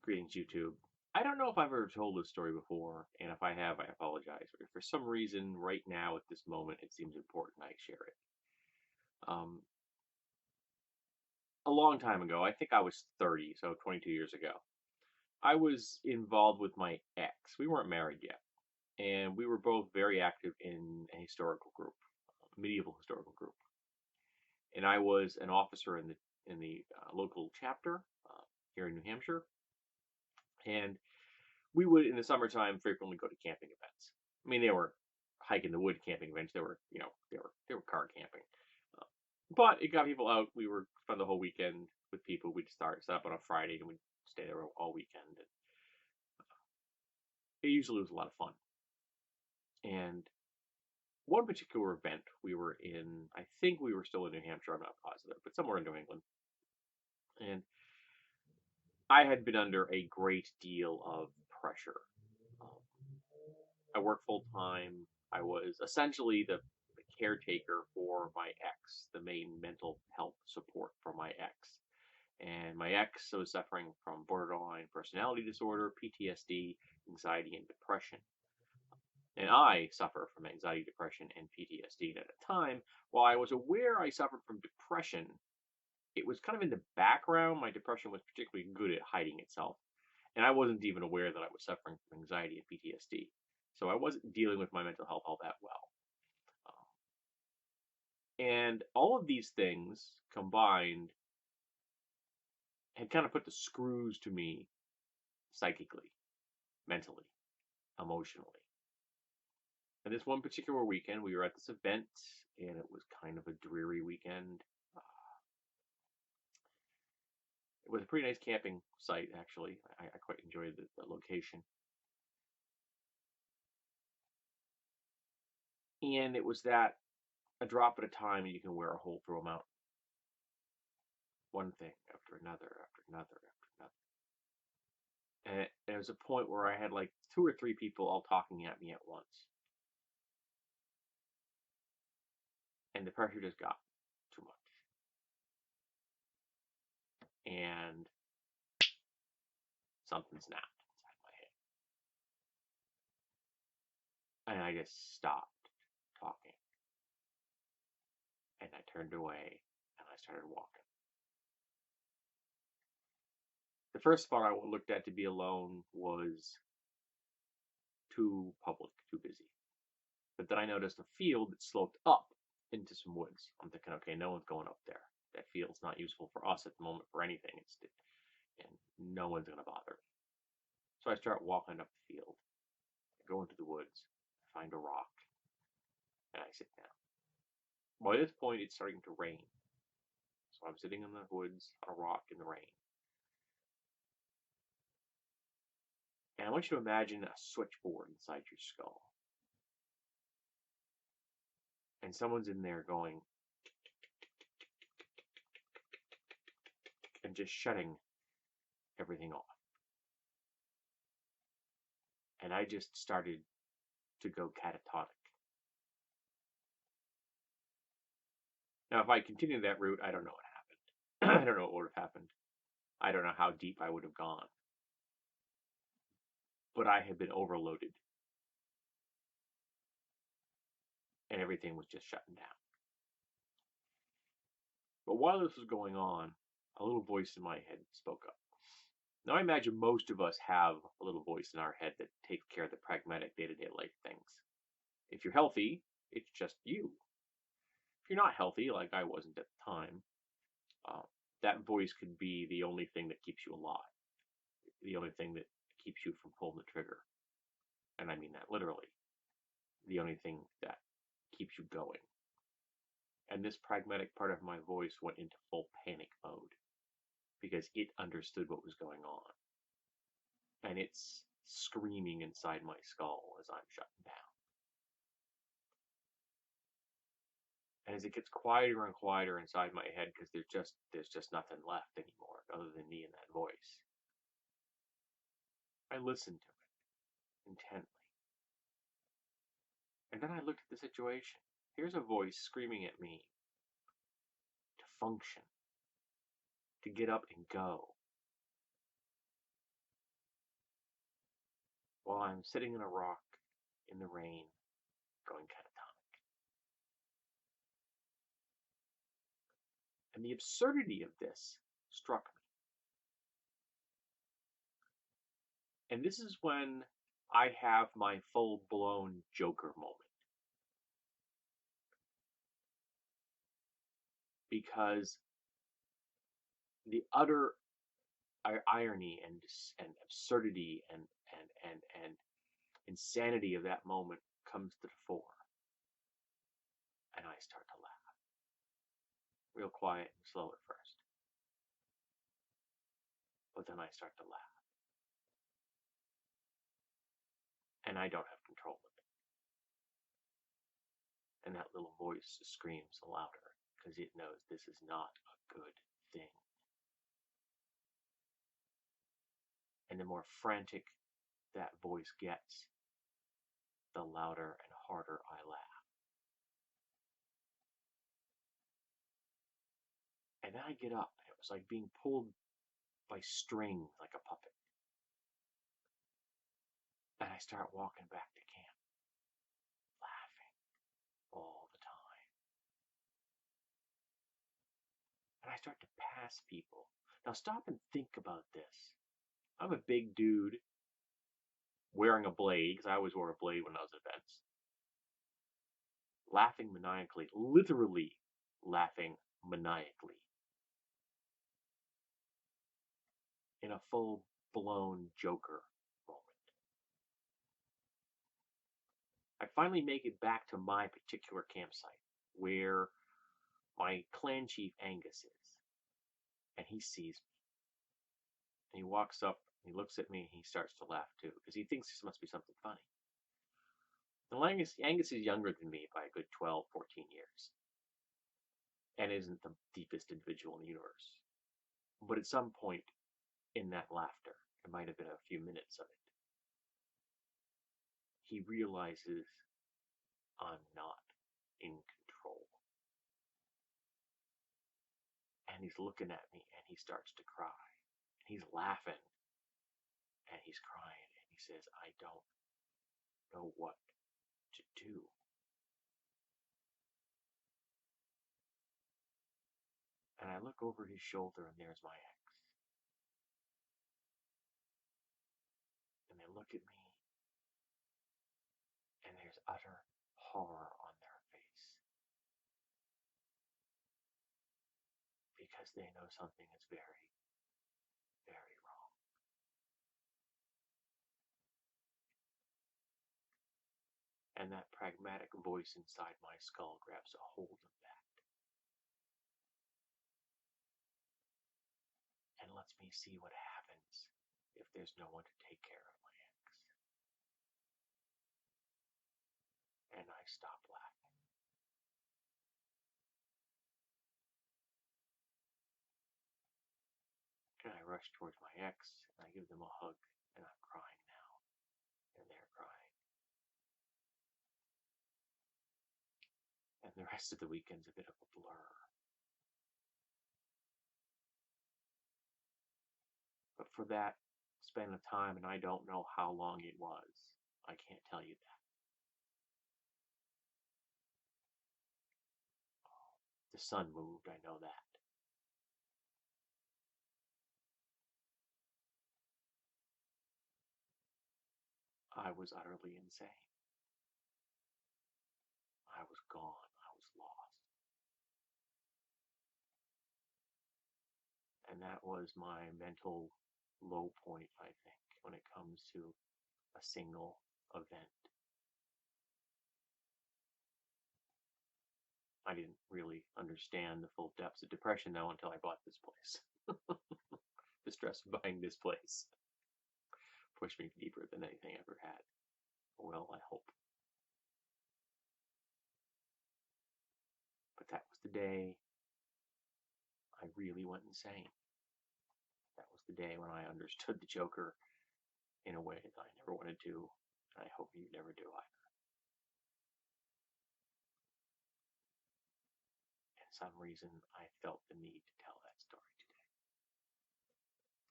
Greetings, YouTube. I don't know if I've ever told this story before, and if I have, I apologize. But if for some reason, right now at this moment, it seems important I share it. Um, a long time ago, I think I was 30, so 22 years ago, I was involved with my ex. We weren't married yet, and we were both very active in a historical group, a medieval historical group. And I was an officer in the local chapter here in New Hampshire, and we would in the summertime frequently go to camping events. I mean, they were hike in the wood camping events. They were, they were car camping. Uh, but it got people out. We were spend the whole weekend with people. We'd set up on a Friday and we'd stay there all weekend. And it usually was a lot of fun. And one particular event we were in, I think we were still in New Hampshire. I'm not positive, but somewhere in New England. And I had been under a great deal of pressure. Um, I worked full time. I was essentially the caretaker for my ex, the main mental health support for my ex. And my ex was suffering from borderline personality disorder, PTSD, anxiety, and depression. And I suffer from anxiety, depression, and PTSD. And at the time, while I was aware I suffered from depression, it was kind of in the background. My depression was particularly good at hiding itself. And I wasn't even aware that I was suffering from anxiety and PTSD. So I wasn't dealing with my mental health all that well. And all of these things combined had kind of put the screws to me psychically, mentally, emotionally. And this one particular weekend, we were at this event, and it was kind of a dreary weekend. Uh, it was a pretty nice camping site, actually. I quite enjoyed the location. And it was that a drop at a time, and you can wear a hole through a mountain. One thing after another, after another, after another. And there was a point where I had like two or three people all talking at me at once. And the pressure just got too much. And something snapped inside my head. And I just stopped talking. And I turned away and I started walking. The first spot I looked at to be alone was too public, too busy. But then I noticed a field that sloped up into some woods. I'm thinking, okay, no one's going up there. That field's not useful for us at the moment for anything. And no one's going to bother me. So I start walking up the field. I go into the woods. I find a rock. And I sit down. By this point, it's starting to rain. So I'm sitting in the woods on a rock in the rain. And I want you to imagine a switchboard inside your skull. And someone's in there going and just shutting everything off. And I just started to go catatonic. Now, if I continued that route, I don't know what happened. I don't know what would have happened. I don't know how deep I would have gone. But I had been overloaded. And everything was just shutting down. But while this was going on, a little voice in my head spoke up. Now, I imagine most of us have a little voice in our head that takes care of the pragmatic day-to-day life things. If you're healthy, it's just you. If you're not healthy, like I wasn't at the time, uh, that voice could be the only thing that keeps you alive, the only thing that keeps you from pulling the trigger. And I mean that literally. The only thing that keeps you going. And this pragmatic part of my voice went into full panic mode because it understood what was going on. And it's screaming inside my skull as I'm shutting down. And as it gets quieter and quieter inside my head, because there's just nothing left anymore other than me and that voice, I listened to it intently. And then I looked at the situation. Here's a voice screaming at me to function, to get up and go. I'm sitting in a rock in the rain, going catatonic. And the absurdity of this struck me. And this is when I have my full-blown Joker moment. Because the utter irony and absurdity and insanity of that moment comes to the fore. And I start to laugh. Real quiet and slow at first. But then I start to laugh. And I don't have control of it. And that little voice screams louder because it knows this is not a good thing. And the more frantic that voice gets, the louder and harder I laugh. And then I get up. It was like being pulled by strings like a puppet. And I start walking back to camp, laughing all the time. And I start to pass people. Now stop and think about this. I'm a big dude wearing a blade, because I always wore a blade when I was at events, laughing maniacally, literally laughing maniacally, in a full-blown Joker moment. I finally make it back to my particular campsite, where my clan chief Angus is, and he sees me. And he walks up, and he looks at me, and he starts to laugh too, because he thinks this must be something funny. Now, Angus is younger than me by a good 12, 14 years, and isn't the deepest individual in the universe. But at some point in that laughter, it might have been a few minutes of it, he realizes I'm not in control. And he's looking at me, and he starts to cry. And he's laughing, and he's crying, and he says, I don't know what to do. And I look over his shoulder, and there's my ex. And they look at me, and there's utter horror on their face. Because they know something is very, very wrong. And that pragmatic voice inside my skull grabs a hold of that and lets me see what happens if there's no one to take care of my ex. And I stop laughing. And I rush towards my ex, and I give them a hug, and I'm crying now, and they're crying. And the rest of the weekend's a bit of a blur. But for that span of time, and I don't know how long it was, I can't tell you that. The sun moved, I know that. I was utterly insane. I was gone. I was lost. And that was my mental low point, I think, when it comes to a single event. I didn't really understand the full depths of depression though until I bought this place. The stress of buying this place pushed me deeper than anything I ever had. Well, I hope. But that was the day I really went insane. That was the day when I understood the Joker in a way that I never wanted to, and I hope you never do either. And for some reason, I felt the need to tell